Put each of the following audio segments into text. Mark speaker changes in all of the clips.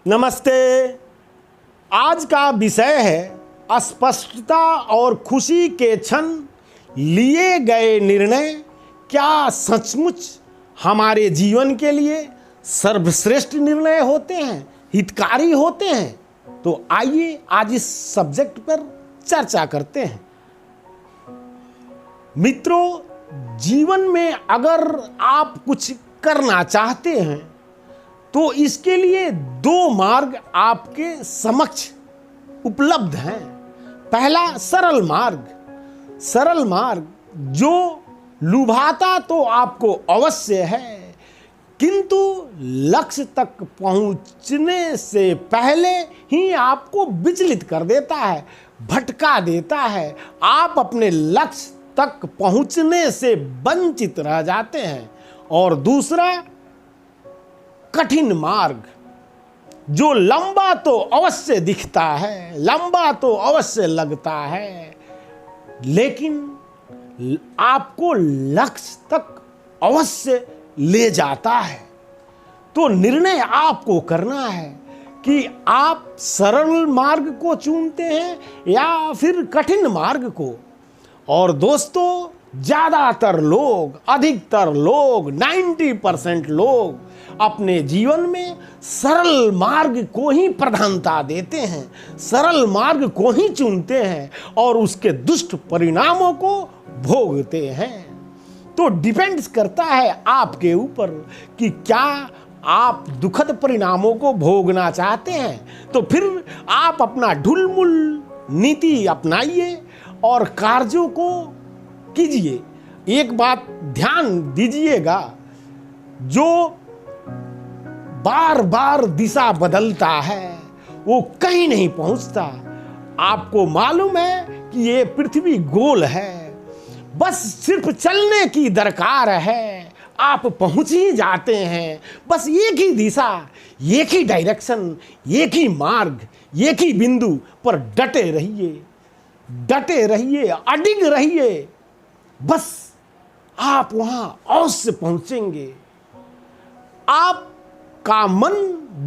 Speaker 1: नमस्ते। आज का विषय है स्पष्टता और खुशी के क्षण लिए गए निर्णय क्या सचमुच हमारे जीवन के लिए सर्वश्रेष्ठ निर्णय होते हैं, हितकारी होते हैं। तो आइए आज इस सब्जेक्ट पर चर्चा करते हैं। मित्रों, जीवन में अगर आप कुछ करना चाहते हैं तो इसके लिए दो मार्ग आपके समक्ष उपलब्ध हैं। पहला सरल मार्ग जो लुभाता तो आपको अवश्य है, किंतु लक्ष्य तक पहुंचने से पहले ही आपको विचलित कर देता है, भटका देता है। आप अपने लक्ष्य तक पहुंचने से वंचित रह जाते हैं। और दूसरा कठिन मार्ग जो लंबा तो अवश्य दिखता है, लंबा तो अवश्य लगता है, लेकिन आपको लक्ष्य तक अवश्य ले जाता है। तो निर्णय आपको करना है कि आप सरल मार्ग को चुनते हैं या फिर कठिन मार्ग को। और दोस्तों, ज़्यादातर लोग, अधिकतर लोग, 90% लोग अपने जीवन में सरल मार्ग को ही प्रधानता देते हैं, सरल मार्ग को ही चुनते हैं और उसके दुष्ट परिणामों को भोगते हैं। तो डिपेंड्स करता है आपके ऊपर कि क्या आप दुखद परिणामों को भोगना चाहते हैं। तो फिर आप अपना ढुलमुल नीति अपनाइए और कार्यों को कीजिए। एक बात ध्यान दीजिएगा, जो बार बार दिशा बदलता है वो कहीं नहीं पहुंचता। आपको मालूम है कि ये पृथ्वी गोल है, बस सिर्फ चलने की दरकार है, आप पहुंच ही जाते हैं। बस एक ही दिशा, एक ही डायरेक्शन, एक ही मार्ग, एक ही बिंदु पर डटे रहिए, अडिग रहिए। बस आप वहां अवश्य पहुंचेंगे। आपका मन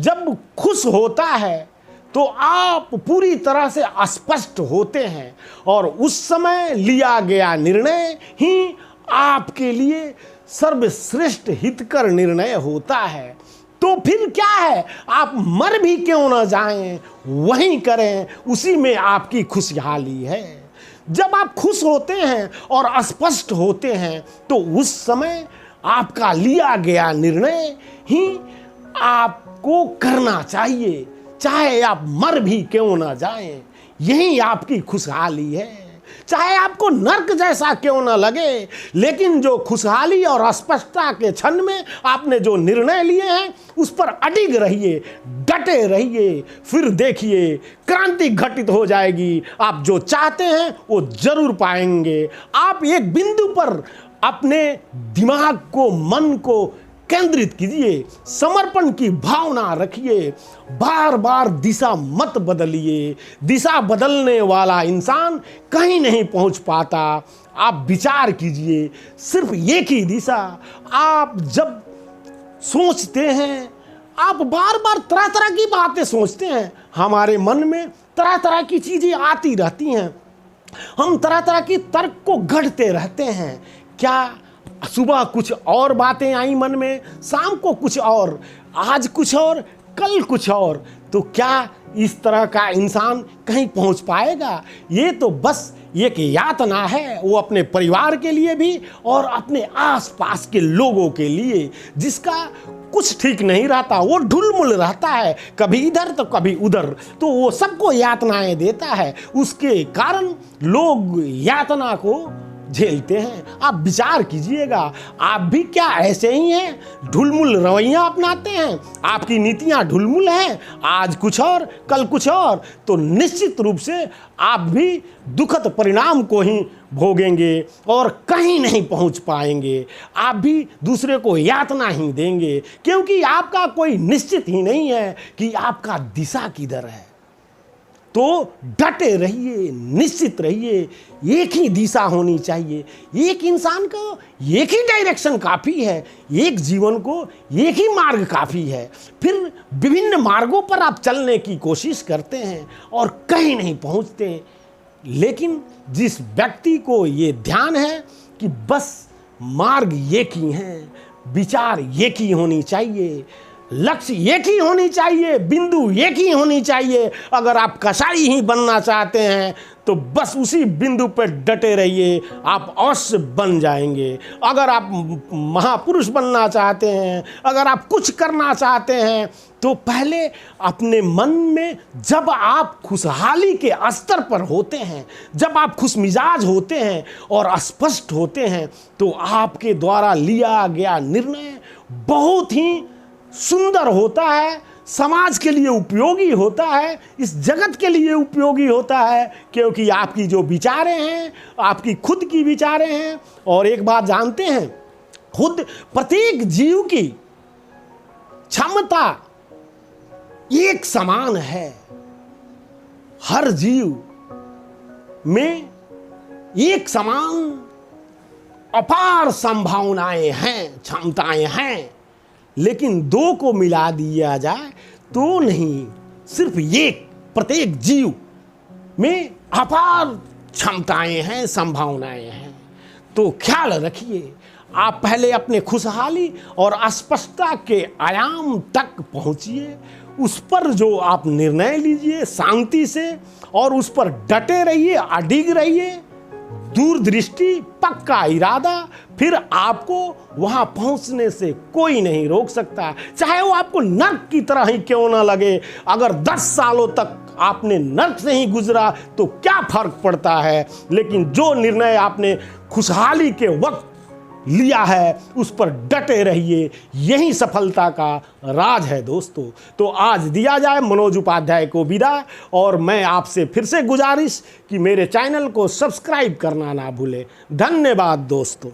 Speaker 1: जब खुश होता है तो आप पूरी तरह से स्पष्ट होते हैं और उस समय लिया गया निर्णय ही आपके लिए सर्वश्रेष्ठ हितकर निर्णय होता है। तो फिर क्या है, आप मर भी क्यों ना जाएं, वहीं करें, उसी में आपकी खुशहाली है। जब आप खुश होते हैं और स्पष्ट होते हैं तो उस समय आपका लिया गया निर्णय ही आपको करना चाहिए, चाहे आप मर भी क्यों ना जाएं। यही आपकी खुशहाली है। चाहे आपको नर्क जैसा क्यों ना लगे, लेकिन जो खुशहाली और स्पष्टता के क्षण में आपने जो निर्णय लिए हैं उस पर अडिग रहिए, डटे रहिए। फिर देखिए क्रांति घटित हो जाएगी। आप जो चाहते हैं वो जरूर पाएंगे। आप एक बिंदु पर अपने दिमाग को, मन को केंद्रित कीजिए, समर्पण की भावना रखिए, बार बार दिशा मत बदलिए। दिशा बदलने वाला इंसान कहीं नहीं पहुंच पाता। आप विचार कीजिए, सिर्फ एक ही दिशा। आप जब सोचते हैं, आप बार बार तरह तरह की बातें सोचते हैं, हमारे मन में तरह तरह की चीज़ें आती रहती हैं, हम तरह तरह की तर्क को गढ़ते रहते हैं। क्या सुबह कुछ और बातें आई मन में, शाम को कुछ और, आज कुछ और, कल कुछ और। तो क्या इस तरह का इंसान कहीं पहुंच पाएगा? ये तो बस एक यातना है, वो अपने परिवार के लिए भी और अपने आसपास के लोगों के लिए, जिसका कुछ ठीक नहीं रहता, वो ढुलमुल रहता है, कभी इधर तो कभी उधर, तो वो सबको यातनाएं देता है। उसके कारण लोग यातना को झेलते हैं। आप विचार कीजिएगा, आप भी क्या ऐसे ही हैं, ढुलमुल रवैया अपनाते हैं? आपकी नीतियां ढुलमुल हैं, आज कुछ और कल कुछ और, तो निश्चित रूप से आप भी दुखद परिणाम को ही भोगेंगे और कहीं नहीं पहुंच पाएंगे। आप भी दूसरे को यातना ही देंगे, क्योंकि आपका कोई निश्चित ही नहीं है कि आपका दिशा किधर है। तो डटे रहिए, निश्चित रहिए। एक ही दिशा होनी चाहिए, एक इंसान को एक ही डायरेक्शन काफ़ी है, एक जीवन को एक ही मार्ग काफ़ी है। फिर विभिन्न मार्गों पर आप चलने की कोशिश करते हैं और कहीं नहीं पहुंचते। लेकिन जिस व्यक्ति को ये ध्यान है कि बस मार्ग एक ही हैं, विचार एक ही होनी चाहिए, लक्ष्य एक ही होनी चाहिए, बिंदु एक ही होनी चाहिए। अगर आप कसाई ही बनना चाहते हैं तो बस उसी बिंदु पर डटे रहिए, आप अवश्य बन जाएंगे। अगर आप महापुरुष बनना चाहते हैं, अगर आप कुछ करना चाहते हैं, तो पहले अपने मन में, जब आप खुशहाली के स्तर पर होते हैं, जब आप खुश मिजाज होते हैं और स्पष्ट होते हैं, तो आपके द्वारा लिया गया निर्णय बहुत ही सुंदर होता है, समाज के लिए उपयोगी होता है, इस जगत के लिए उपयोगी होता है, क्योंकि आपकी जो विचारें हैं, आपकी खुद की विचारें हैं। और एक बात जानते हैं, खुद प्रत्येक जीव की क्षमता एक समान है। हर जीव में एक समान अपार संभावनाएं हैं, क्षमताएं हैं। लेकिन दो को मिला दिया जाए तो नहीं, सिर्फ एक, प्रत्येक जीव में अपार क्षमताएं हैं, संभावनाएं हैं। तो ख्याल रखिए, आप पहले अपने खुशहाली और स्पष्टता के आयाम तक पहुंचिए, उस पर जो आप निर्णय लीजिए शांति से, और उस पर डटे रहिए, अडिग रहिए, दूरदृष्टि, पक्का इरादा। फिर आपको वहां पहुंचने से कोई नहीं रोक सकता, चाहे वो आपको नर्क की तरह ही क्यों ना लगे। अगर 10 सालों तक आपने नर्क से ही गुजरा तो क्या फर्क पड़ता है, लेकिन जो निर्णय आपने खुशहाली के वक्त लिया है उस पर डटे रहिए, यही सफलता का राज है दोस्तों। तो आज दिया जाए मनोज उपाध्याय को विदा, और मैं आपसे फिर से गुजारिश कि मेरे चैनल को सब्सक्राइब करना ना भूलें। धन्यवाद दोस्तों।